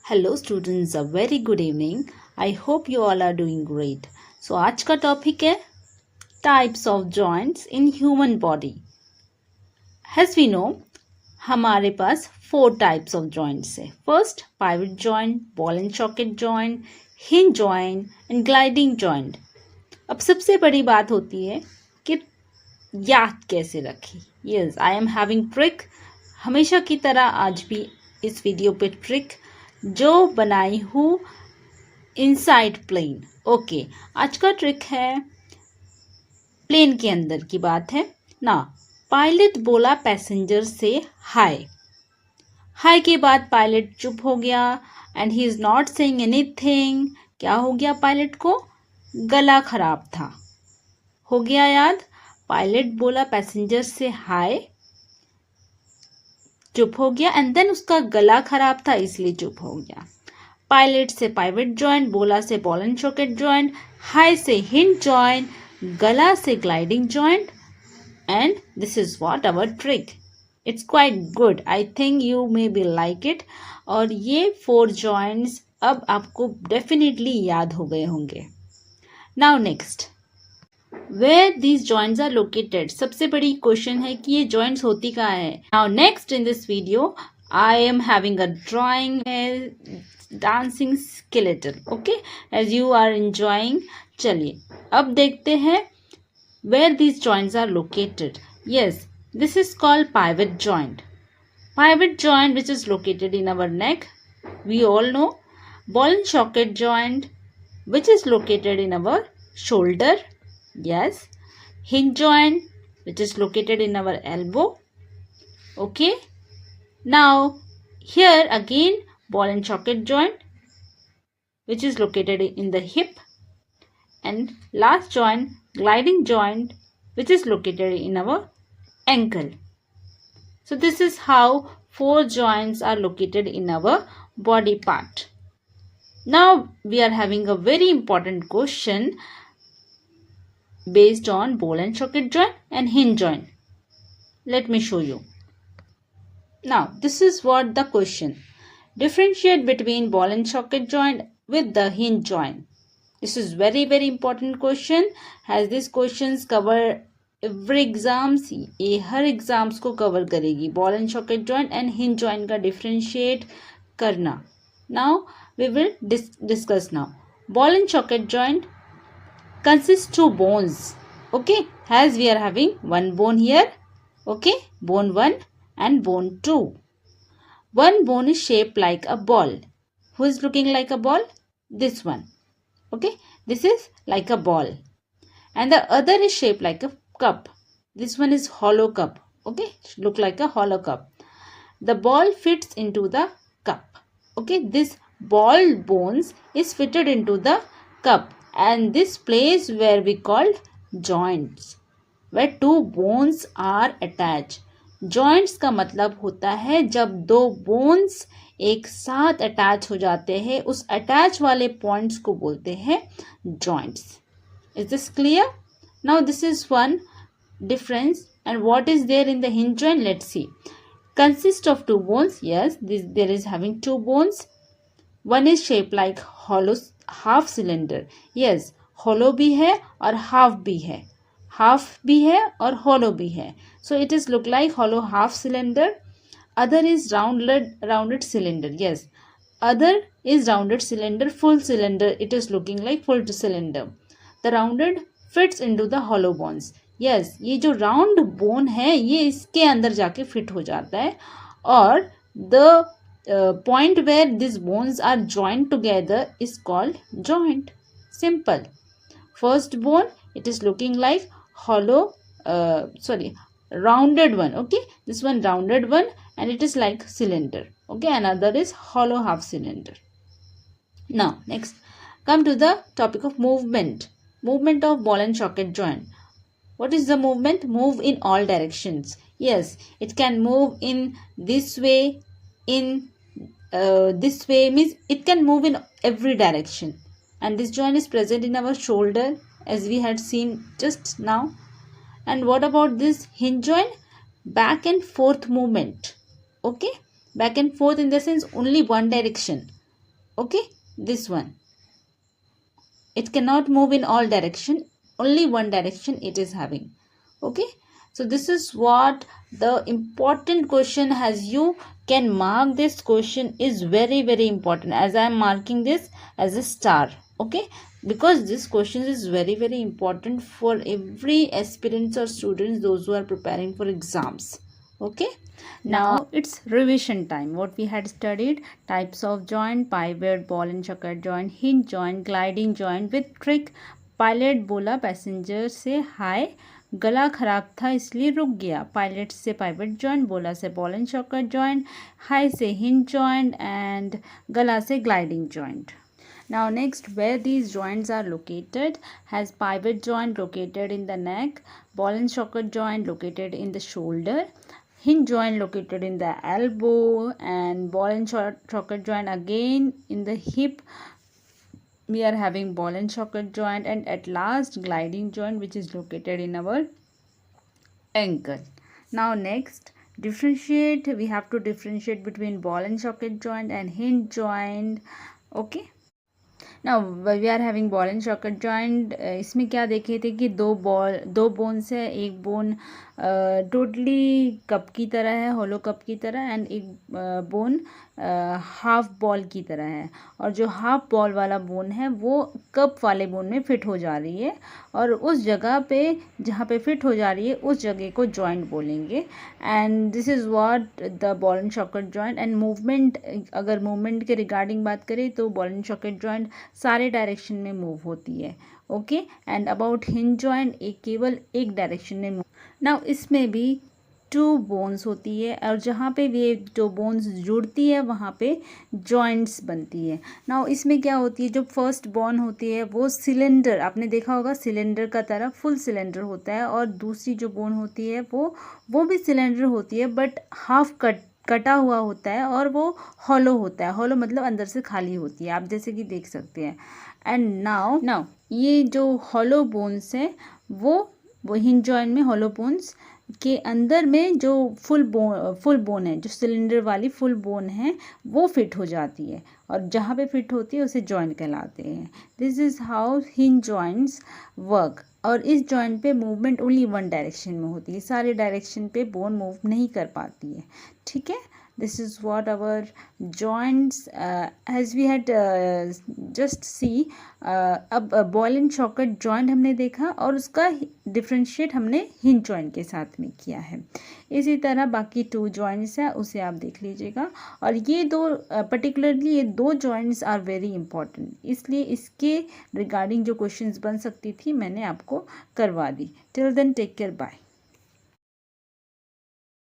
Hello students, a very good evening. I hope you all are doing great. So आज का topic है types of joints in human body. As we know, हमारे पास 4 types of joints है। First, pivot joint, ball and socket joint, hinge joint and gliding joint. अब सबसे बड़ी बात होती है कि याद कैसे रखें। Yes, I am having trick. हमेशा की तरह आज भी इस वीडियो पे ट्रिक जो बनाई हूँ इनसाइड प्लेन। ओके, आज का ट्रिक है प्लेन के अंदर की बात है ना। पायलट बोला पैसेंजर से हाय। हाय के बाद पायलट चुप हो गया and he is not saying anything. क्या हो गया पायलट को? गला खराब था। हो गया याद? पायलट बोला पैसेंजर से हाय, चुप हो गया एंड देन उसका गला खराब था इसलिए चुप हो गया। पायलट से पाइवट जॉइंट, बोला से बॉल एंड सॉकेट जॉइंट, हाई से हिंज जॉइंट, गला से gliding joint, and this is what our trick. It's quite good, I think you may be like it. और ये 4 जॉइंट्स अब आपको डेफिनेटली याद हो गए होंगे। Now next, where these joints are located. सबसे बड़ी क्वेश्चन है कि ये जॉइंट्स होती कहाँ है। Now next in this video I am having a drawing dancing skeleton. Okay, as you are enjoying. चलिए अब देखते हैं where these joints are located. Yes, this is called pivot joint. Pivot joint which is located in our neck, we all know. Ball and socket joint which is located in our shoulder. Yes. Hinge joint which is located in our elbow. Okay. Now here again ball and socket joint which is located in the hip, and last joint gliding joint which is located in our ankle. So this is how 4 joints are located in our body part. Now we are having a very important question based on ball and socket joint and hinge joint. Let me show you. Now this is what the question. Differentiate between ball and socket joint with the hinge joint. This is very important question, as these questions cover every exams. ये हर exams को cover करेगी, ball and socket joint and hinge joint का differentiate करना। Now we will discuss now. Ball and socket joint consist 2 bones. Okay, as we are having 1 bone here. Okay, bone 1 and bone 2. 1 bone is shaped like a ball. Who is looking like a ball? This one. Okay, this is like a ball, and the other is shaped like a cup. This one is hollow cup. Okay, look like a hollow cup. The ball fits into the cup. Okay, this ball bones is fitted into the cup, and this place where we called joints, where 2 bones are attached. joints का मतलब होता है जब 2 bones एक साथ attach हो जाते हैं, उस अटैच वाले पॉइंट्स को बोलते हैं joints. Is this clear? Now this is one difference, and what is there in the hinge joint? Let's see. Consists of 2 bones. Yes, there is having 2 bones. One is shaped like hollow half cylinder. Yes, hollow भी है और half भी है, half भी है और hollow भी है. So it is look like hollow half cylinder. Other is rounded cylinder. Yes, other is rounded cylinder, full cylinder. It is looking like full cylinder. The rounded fits into the hollow bones. Yes, ये जो round bone है ये इसके अंदर जाके fit हो जाता है, और the point where these bones are joined together is called joint. Simple. First bone, it is looking like rounded one. Okay, this one rounded one, and it is like cylinder. Okay, another is hollow half cylinder. Now next, come to the topic of movement. Movement of ball and socket joint. What is the movement? Move in all directions. Yes, it can move in this way, in this way, means it can move in every direction. And this joint is present in our shoulder, as we had seen just now. And what about this hinge joint? Back and forth movement. Okay, back and forth in the sense only one direction. Okay, this one. It cannot move in all direction, only one direction it is having. Okay, so this is what the important question has. You can mark this question is very very important, as I am marking this as a star. Okay, because this question is very very important for every aspirants or students, those who are preparing for exams. Okay, now it's revision time. What we had studied: types of joint, pivot, ball and socket joint, hinge joint, gliding joint with trick. Pilot बोला passenger से हाय, गला खराब था इसलिए रुक गया. Pilot से pivot joint, बोला से बॉल एंड सॉकेट जॉइंट, हाय से हिंज जॉइंट एंड गला से gliding joint. Now next, where these joints are located: has pivot joint located in the neck, ball and socket joint located in the shoulder, hinge joint located in the elbow, and ball and socket joint again in the hip. We are having ball and socket joint, and at last gliding joint, which is located in our ankle. Now next, differentiate. We have to differentiate between ball and socket joint and hinge joint. Okay, now we are having ball and socket joint. इसमें क्या देखे थे कि दो bones है. एक bone totally cup की तरह है, होलो कप की तरह, एंड एक बोन हाफ बॉल की तरह है. और जो हाफ बॉल वाला बोन है वो कप वाले बोन में फिट हो जा रही है, और उस जगह पे जहाँ पे फिट हो जा रही है उस जगह को जॉइंट बोलेंगे. And this is what the ball and socket joint. And movement, अगर मूवमेंट के रिगार्डिंग बात करें तो बॉल एंड सॉकेट जॉइंट सारे डायरेक्शन में मूव होती है. Okay, and about hinge joint केवल एक डायरेक्शन में मूव. नाउ इसमें भी 2 बोन्स होती है, और जहाँ पे ये 2 बोन्स जुड़ती है वहाँ पे जॉइंट्स बनती है. नाउ इसमें क्या होती है, जो फर्स्ट बोन होती है वो सिलेंडर, आपने देखा होगा सिलेंडर का तरह फुल सिलेंडर होता है, और दूसरी जो बोन होती है वो भी सिलेंडर होती है, बट हाफ कटा हुआ होता है, और वो हॉलो होता है. हॉलो मतलब अंदर से खाली होती है, आप जैसे कि देख सकते हैं. एंड नाउ ये जो हॉलो बोन्स है वो हिंज जॉइंट में हॉलो बोन्स के अंदर में जो फुल बोन है, जो सिलेंडर वाली फुल बोन है, वो फिट हो जाती है, और जहाँ पे फिट होती है उसे जॉइंट कहलाते हैं. This is how hinge joints work. और इस जॉइंट पे मूवमेंट ओनली वन डायरेक्शन में होती है, सारे डायरेक्शन पे बोन मूव नहीं कर पाती है. ठीक है, this is what our joints, as we had just see. अब बॉल एंड सॉकेट जॉइंट हमने देखा, और उसका डिफ्रेंशिएट हमने हिंज जॉइंट के साथ में किया है. इसी तरह बाकी 2 जॉइंट्स है, उसे आप देख लीजिएगा. और ये पर्टिकुलरली ये 2 जॉइंट्स आर वेरी इंपॉर्टेंट, इसलिए इसके रिगार्डिंग जो क्वेश्चंस बन सकती थी मैंने आपको करवा दी. Till then take care, bye.